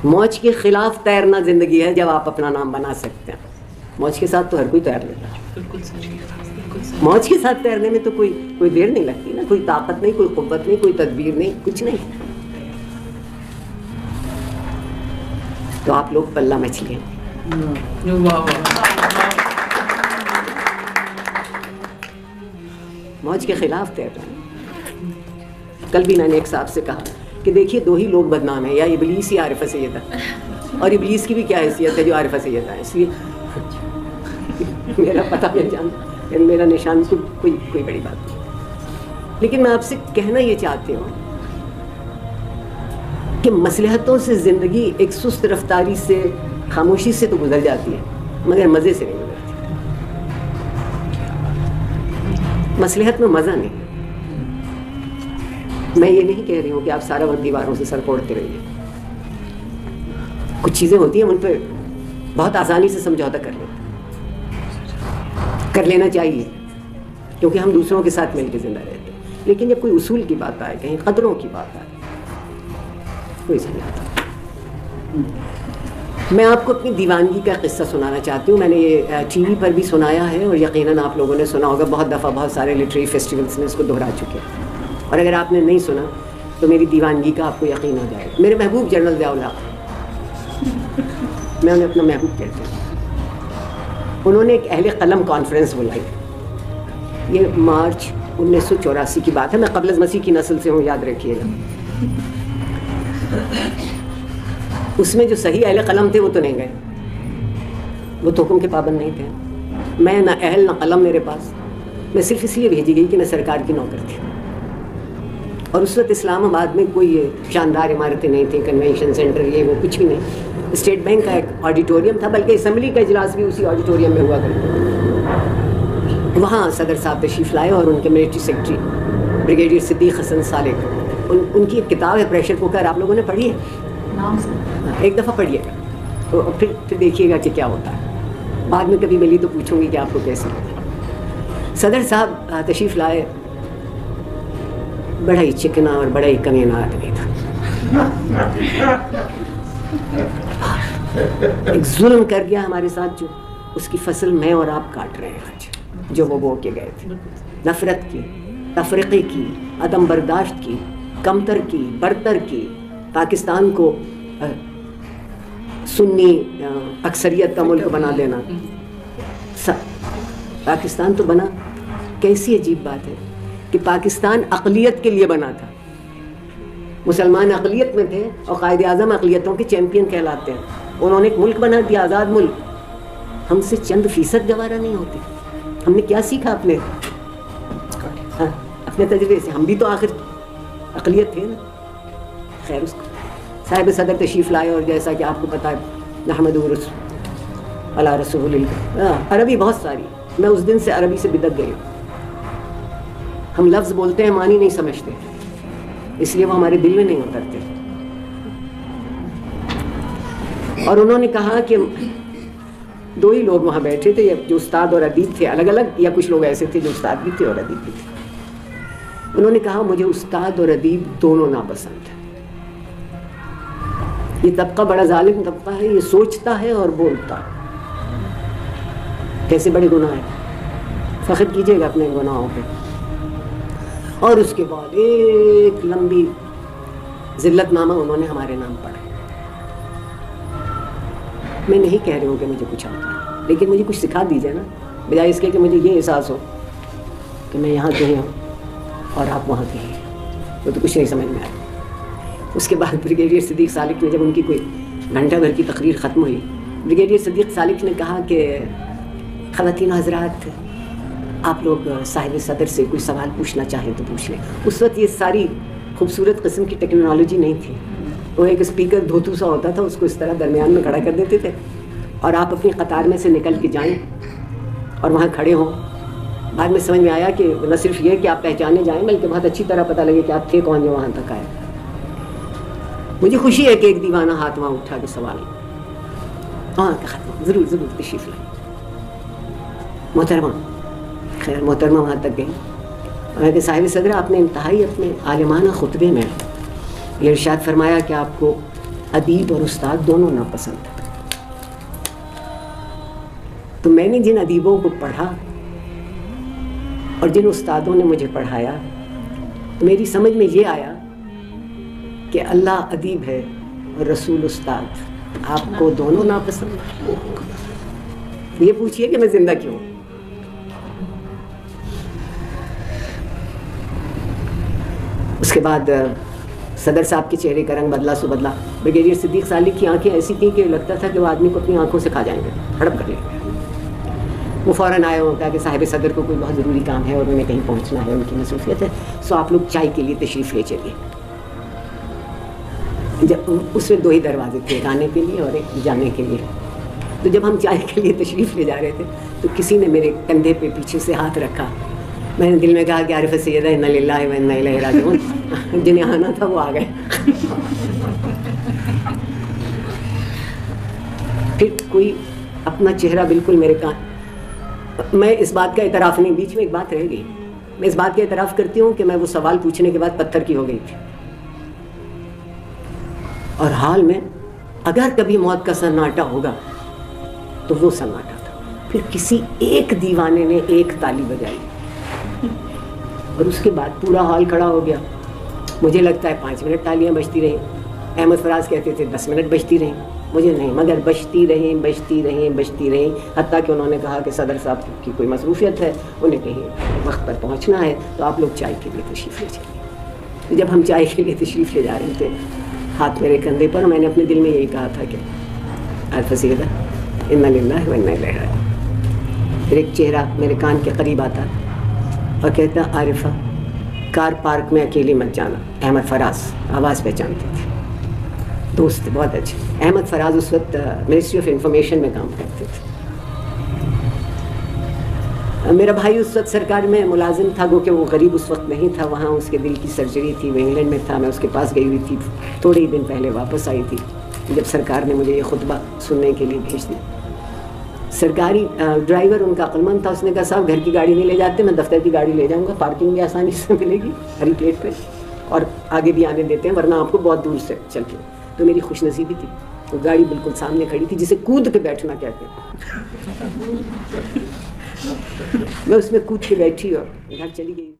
موج کے خلاف تیرنا زندگی ہے جب آپ اپنا نام بنا سکتے ہیں. موج کے ساتھ تو ہر کوئی تیر لیتا ہے. موج کے ساتھ تیرنے میں تو کوئی دیر نہیں لگتی نا, کوئی طاقت نہیں, کوئی قوت نہیں, کوئی تدبیر نہیں, کچھ نہیں. تو آپ لوگ پلہ مچھلی ہیں. موج کے خلاف تیر رہے ہیں. کل بھی میں نے ایک صاحب سے کہا کہ دیکھیے دو ہی لوگ بدنام ہیں, یا ابلیس یا عارفہ سیدہ. اور ابلیس کی بھی کیا حیثیت ہے جو عارفہ سیدہ ہے. اس لیے میرا پتہ نہیں جانتا, میرا نشان کوئی بڑی بات نہیں. لیکن میں آپ سے کہنا یہ چاہتی ہوں کہ مصلحتوں سے زندگی ایک سست رفتاری سے, خاموشی سے تو گزر جاتی ہے, مگر مزے سے نہیں گزرتی. مصلحت میں مزہ نہیں. میں یہ نہیں کہہ رہی ہوں کہ آپ سارا وقت دیواروں سے سر پھوڑتے رہیے. کچھ چیزیں ہوتی ہیں ان پہ بہت آسانی سے سمجھوتا کر لینا چاہیے, کیونکہ ہم دوسروں کے ساتھ مل کے زندہ رہتے ہیں. لیکن جب کوئی اصول کی بات آئے, کہیں قدروں کی بات آئے, کوئی سمجھاتا. میں آپ کو اپنی دیوانگی کا قصہ سنانا چاہتی ہوں. میں نے یہ ٹی وی پر بھی سنایا ہے, اور یقیناً آپ لوگوں نے سنا ہوگا. بہت دفعہ بہت سارے لٹریری فیسٹیولس میں اس کو دہرا چکے ہیں. اور اگر آپ نے نہیں سنا تو میری دیوانگی کا آپ کو یقین ہو جائے گا. میرے محبوب جنرل ضیاء الحق, میں انہیں اپنا محبوب کہتی ہوں. انہوں نے ایک اہل قلم کانفرنس بلائی. یہ مارچ 1984 کی بات ہے. میں قبل از مسیح کی نسل سے ہوں, یاد رکھیے گا. اس میں جو صحیح اہل قلم تھے وہ تو نہیں گئے, وہ تو حکم کے پابند نہیں تھے. میں نہ اہل نہ قلم میرے پاس. میں صرف اس لیے بھیجی گئی کہ میں سرکار کی نوکر تھی. اور اس وقت اسلام آباد میں کوئی شاندار عمارتیں نہیں تھیں, کنونشن سینٹر یہ وہ کچھ بھی نہیں. اسٹیٹ بینک کا ایک آڈیٹوریم تھا, بلکہ اسمبلی کا اجلاس بھی اسی آڈیٹوریم میں ہوا کرتا. وہاں صدر صاحب تشریف لائے, اور ان کے ملٹری سیکرٹری بریگیڈیئر صدیق حسن صالح, ان کی ایک کتاب ہے پریشر کوکر, آپ لوگوں نے پڑھی ہے؟ ایک دفعہ پڑھیے گا, پھر دیکھیے گا کہ کیا ہوتا ہے. بعد میں کبھی ملی تو پوچھوں گی کہ آپ کو کیسی لگی. صدر صاحب تشریف لائے. بڑا ہی چکنا اور بڑا ہی کمینہ آدمی تھا. ایک ظلم کر گیا ہمارے ساتھ, جو اس کی فصل میں اور آپ کاٹ رہے ہیں آج, جو وہ بو کے گئے تھے. نفرت کی, تفرقے کی, عدم برداشت کی, کمتر کی, برتر کی. پاکستان کو سنی اکثریت کا ملک بنا دینا. پاکستان تو بنا, کیسی عجیب بات ہے کہ پاکستان اقلیت کے لیے بنا تھا. مسلمان اقلیت میں تھے اور قائد اعظم اقلیتوں کے چیمپئن کہلاتے ہیں. انہوں نے ایک ملک بنا دیا, آزاد ملک. ہم سے چند فیصد گوارا نہیں ہوتے. ہم نے کیا سیکھا اپنے تجربے سے؟ ہم بھی تو آخر اقلیت تھے نا. خیر, اس کو صاحب صدر تشریف لائے, اور جیسا کہ آپ کو پتا ہے نحمد علی رسول اللہ, عربی بہت ساری. میں اس دن سے عربی سے بدک گئی. ہم لفظ بولتے ہیں, معنی نہیں سمجھتے, اس لیے وہ ہمارے دل میں نہیں اترتے. اور انہوں نے کہا کہ دو ہی لوگ وہاں بیٹھے تھے, جو استاد اور ادیب تھے الگ الگ, یا کچھ لوگ ایسے تھے جو استاد بھی تھے اور ادیب بھی تھے. انہوں نے کہا مجھے استاد اور ادیب دونوں ناپسند ہیں. یہ طبقہ بڑا ظالم طبقہ ہے, یہ سوچتا ہے اور بولتا ہے. کیسے بڑے گناہ ہیں, فخر کیجیے گا اپنے گناہوں پہ. اور اس کے بعد ایک لمبی ذلت نامہ انہوں نے ہمارے نام پڑھا. میں نہیں کہہ رہی ہوں کہ مجھے کچھ آتا ہے, لیکن مجھے کچھ سکھا دیجیے نا, بجائے اس کے کہ مجھے یہ احساس ہو کہ میں یہاں کے ہوں اور آپ وہاں کے ہیں. وہ تو کچھ نہیں سمجھ میں آیا. اس کے بعد بریگیڈیئر صدیق صالح نے, جب ان کی کوئی گھنٹہ بھر کی تقریر ختم ہوئی, بریگیڈیئر صدیق صالح نے کہا کہ خواتین و حضرات, آپ لوگ صاحب صدر سے کوئی سوال پوچھنا چاہیں تو پوچھ لیں. اس وقت یہ ساری خوبصورت قسم کی ٹیکنالوجی نہیں تھی. وہ ایک اسپیکر دھوتو سا ہوتا تھا, اس کو اس طرح درمیان میں کھڑا کر دیتے تھے, اور آپ اپنی قطار میں سے نکل کے جائیں اور وہاں کھڑے ہوں. بعد میں سمجھ میں آیا کہ نہ صرف یہ کہ آپ پہچانے جائیں, بلکہ بہت اچھی طرح پتہ لگے کہ آپ تھے کون جو وہاں تک آئے. مجھے خوشی ہے کہ ایک دیوانہ ہاتھ وہاں اٹھا کے سوال, ہاں ختم, ضرور ضرور تشریف لائیں. محترمہ, خیر محترمہ وہاں تک گئی. اور کہ صاحب صدر, آپ نے انتہائی اپنے عالمانہ خطبے میں یہ ارشاد فرمایا کہ آپ کو ادیب اور استاد دونوں ناپسند تھے. تو میں نے جن ادیبوں کو پڑھا اور جن استادوں نے مجھے پڑھایا تو میری سمجھ میں یہ آیا کہ اللہ ادیب ہے اور رسول استاد. آپ کو دونوں ناپسند. یہ پوچھئے کہ میں زندہ کیوں. اس کے بعد صدر صاحب کے چہرے کا رنگ بدلا سو بدلا. بریگیڈیئر صدیق سالک کی آنکھیں ایسی تھیں کہ لگتا تھا کہ وہ آدمی کو اپنی آنکھوں سے کھا جائیں گے, ہڑپ کر لیں گے. وہ فوراً آئے اور کہا کہ صاحب صدر کو کوئی بہت ضروری کام ہے اور انہیں کہیں پہنچنا ہے, ان کی مصروفیت ہے, سو آپ لوگ چائے کے لیے تشریف لے چلیے. جب اس میں 2 ہی دروازے تھے, ایک آنے کے لیے اور ایک جانے کے لیے. تو جب ہم چائے کے لیے تشریف لے جا رہے تھے تو کسی نے میرے کندھے پہ پیچھے سے ہاتھ رکھا. میں نے دل میں کہا کہ عارف سیدہ انا للہ و انا الیہ راجعون. جنہیں آنا تھا وہ آ گئے. پھر کوئی اپنا چہرہ بالکل میرے کان. میں اس بات کا اعتراف نہیں, بیچ میں ایک بات رہ گئی. میں اس بات کا اعتراف کرتی ہوں کہ میں وہ سوال پوچھنے کے بعد پتھر کی ہو گئی تھی. اور حال میں اگر کبھی موت کا سناٹا ہوگا تو وہ سناٹا تھا. پھر کسی ایک دیوانے نے ایک تالی بجائی اور اس کے بعد پورا ہال کھڑا ہو گیا. مجھے لگتا ہے 5 منٹ تالیاں بجتی رہیں. احمد فراز کہتے تھے 10 منٹ بجتی رہیں. مجھے نہیں, مگر بجتی رہیں بجتی رہیں بجتی رہیں, حتیٰ کہ انہوں نے کہا کہ صدر صاحب کی کوئی مصروفیت ہے, انہیں کہیں وقت پر پہنچنا ہے, تو آپ لوگ چائے کے لیے تشریف لے چلیے. جب ہم چائے کے لیے تشریف لے جا رہے تھے, ہاتھ میرے کندھے پر, میں نے اپنے دل میں یہی کہا تھا کہ عارف سیدہ انا للہ و انا الیہ راجعون. پھر ایک چہرہ میرے کان کے قریب آتا اور کہتا عارفہ کار پارک میں اکیلی مت جانا. احمد فراز, آواز پہچانتے تھے, دوست بہت اچھے. احمد فراز اس وقت منسٹری آف انفارمیشن میں کام کرتے تھے. میرا بھائی اس وقت سرکار میں ملازم تھا, گو کہ وہ غریب اس وقت نہیں تھا. وہاں اس کے دل کی سرجری تھی, وہ انگلینڈ میں تھا. میں اس کے پاس گئی ہوئی تھی, تھوڑے ہی دن پہلے واپس آئی تھی جب سرکار نے مجھے یہ خطبہ سننے کے لیے بھیج دیا. سرکاری ڈرائیور ان کا عقلمند تھا. اس نے کہا صاحب گھر کی گاڑی نہیں لے جاتے, میں دفتر کی گاڑی لے جاؤں گا, پارکنگ بھی آسانی سے ملے گی ہری پلیٹ پہ, اور آگے بھی آنے دیتے ہیں, ورنہ آپ کو بہت دور سے چل کے. تو میری خوش نصیبی تھی, وہ گاڑی بالکل سامنے کھڑی تھی, جسے کود کے بیٹھنا کہتے ہیں. میں اس میں کود کے بیٹھی اور گھر چلی گئی.